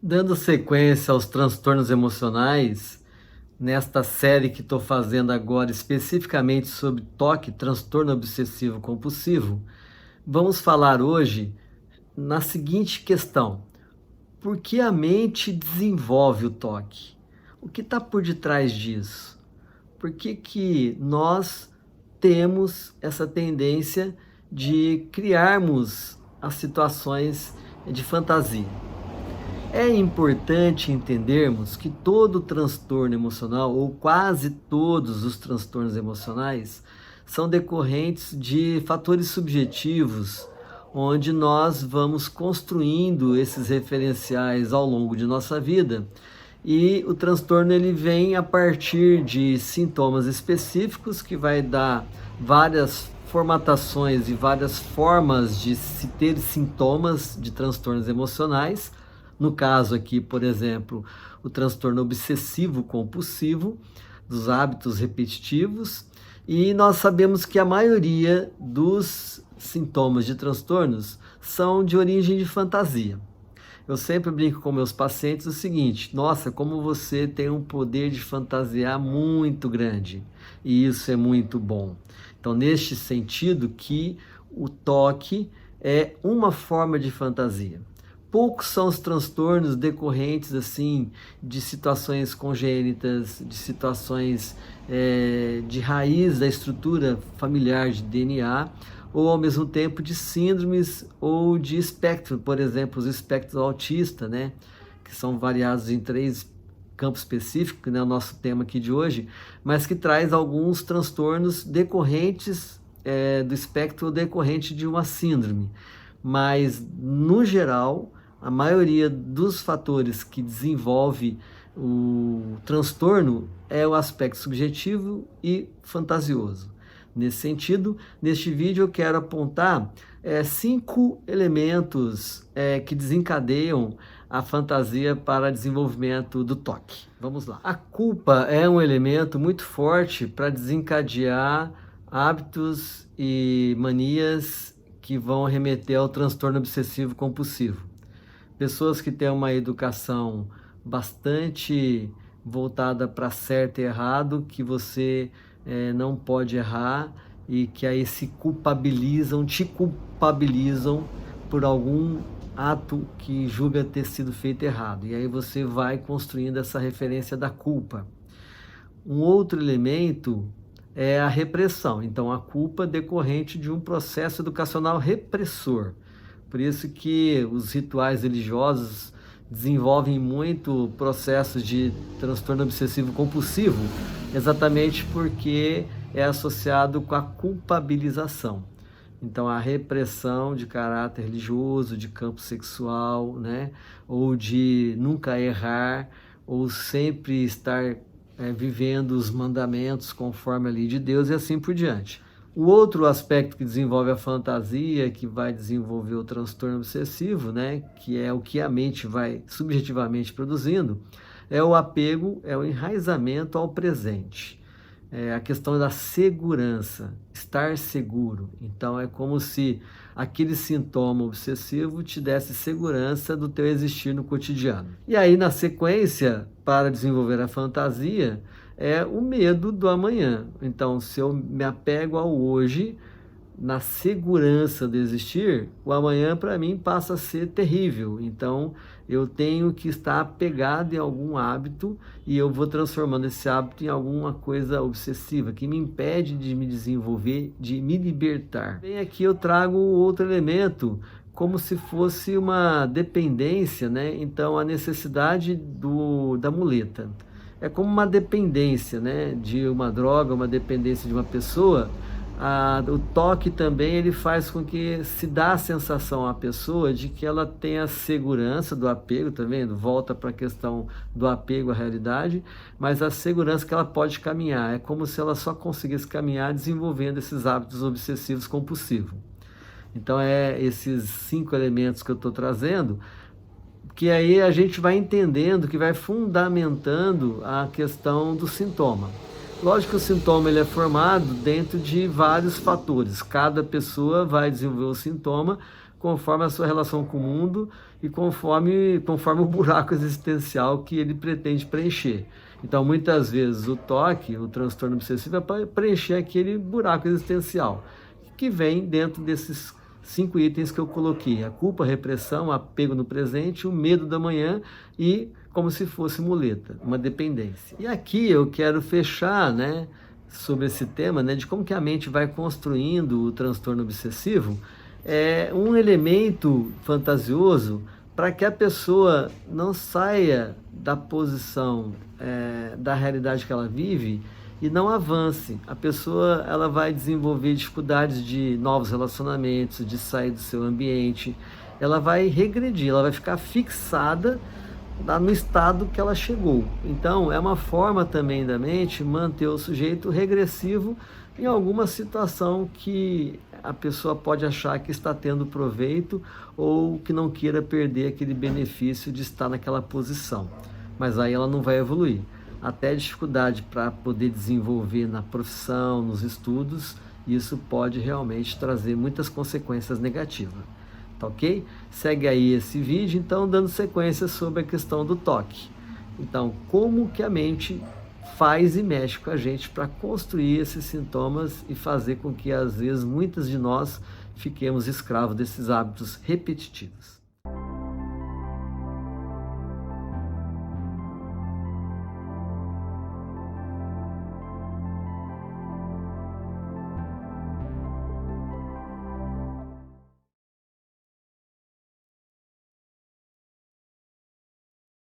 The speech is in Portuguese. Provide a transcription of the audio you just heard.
Dando sequência aos transtornos emocionais, nesta série que estou fazendo agora especificamente sobre TOC, transtorno obsessivo compulsivo, vamos falar hoje na seguinte questão: por que a mente desenvolve o TOC? O que está por detrás disso? Por que nós temos essa tendência de criarmos as situações de fantasia? É importante entendermos que todo transtorno emocional, ou quase todos os transtornos emocionais, são decorrentes de fatores subjetivos, onde nós vamos construindo esses referenciais ao longo de nossa vida. E o transtorno ele vem a partir de sintomas específicos, que vai dar várias formatações e várias formas de se ter sintomas de transtornos emocionais. No caso aqui, por exemplo, o transtorno obsessivo compulsivo, dos hábitos repetitivos, e nós sabemos que a maioria dos sintomas de transtornos são de origem de fantasia. Eu sempre brinco com meus pacientes o seguinte: nossa, como você tem um poder de fantasiar muito grande, e isso é muito bom. Então, neste sentido que o TOC é uma forma de fantasia. Poucos são os transtornos decorrentes assim de situações congênitas, de situações de raiz da estrutura familiar de DNA, ou ao mesmo tempo de síndromes ou de espectro, por exemplo, os espectros autista, né, que são variados em 3 campos específicos, né, o nosso tema aqui de hoje, mas que traz alguns transtornos decorrentes do espectro ou decorrente de uma síndrome. Mas, no geral, a maioria dos fatores que desenvolve o transtorno é o aspecto subjetivo e fantasioso. Nesse sentido, neste vídeo eu quero apontar 5 elementos que desencadeiam a fantasia para desenvolvimento do TOC. Vamos lá. A culpa é um elemento muito forte para desencadear hábitos e manias que vão remeter ao transtorno obsessivo compulsivo. Pessoas que têm uma educação bastante voltada para certo e errado, que você não pode errar, e que aí te culpabilizam por algum ato que julga ter sido feito errado. E aí você vai construindo essa referência da culpa. Um outro elemento é a repressão. Então, a culpa decorrente de um processo educacional repressor. Por isso que os rituais religiosos desenvolvem muito processos de transtorno obsessivo compulsivo, exatamente porque é associado com a culpabilização. Então, a repressão de caráter religioso, de campo sexual, né? Ou de nunca errar, ou sempre estar vivendo os mandamentos conforme a lei de Deus e assim por diante. O outro aspecto que desenvolve a fantasia, que vai desenvolver o transtorno obsessivo, né, que é o que a mente vai subjetivamente produzindo, é o apego, é o enraizamento ao presente. É a questão da segurança, estar seguro. Então, é como se aquele sintoma obsessivo te desse segurança do teu existir no cotidiano. E aí, na sequência, para desenvolver a fantasia, é o medo do amanhã. Então, se eu me apego ao hoje, na segurança de existir, o amanhã para mim passa a ser terrível. Então, eu tenho que estar apegado em algum hábito e eu vou transformando esse hábito em alguma coisa obsessiva que me impede de me desenvolver, de me libertar. Bem, aqui eu trago outro elemento, como se fosse uma dependência, né? Então, a necessidade da muleta. É como uma dependência, né, de uma droga, uma dependência de uma pessoa. O TOC também ele faz com que se dá a sensação à pessoa de que ela tem a segurança do apego, tá vendo? Volta para a questão do apego à realidade, mas a segurança que ela pode caminhar. É como se ela só conseguisse caminhar desenvolvendo esses hábitos obsessivos compulsivos. Então, esses 5 elementos que eu estou trazendo, que aí a gente vai entendendo, que vai fundamentando a questão do sintoma. Lógico que o sintoma ele é formado dentro de vários fatores. Cada pessoa vai desenvolver o sintoma conforme a sua relação com o mundo e conforme o buraco existencial que ele pretende preencher. Então, muitas vezes, o TOC, o transtorno obsessivo, é para preencher aquele buraco existencial, que vem dentro desses 5 itens que eu coloquei: a culpa, a repressão, o apego no presente, o medo da manhã e como se fosse muleta, uma dependência. E aqui eu quero fechar, sobre esse tema, de como que a mente vai construindo o transtorno obsessivo. É um elemento fantasioso para que a pessoa não saia da posição da realidade que ela vive e não avance. A pessoa ela vai desenvolver dificuldades de novos relacionamentos, de sair do seu ambiente, ela vai regredir, ela vai ficar fixada no estado que ela chegou. Então, é uma forma também da mente manter o sujeito regressivo em alguma situação que a pessoa pode achar que está tendo proveito ou que não queira perder aquele benefício de estar naquela posição. Mas aí ela não vai evoluir. Até dificuldade para poder desenvolver na profissão, nos estudos, isso pode realmente trazer muitas consequências negativas. Tá ok? Segue aí esse vídeo, então, dando sequência sobre a questão do TOC. Então, como que a mente faz e mexe com a gente para construir esses sintomas e fazer com que, às vezes, muitas de nós fiquemos escravos desses hábitos repetitivos.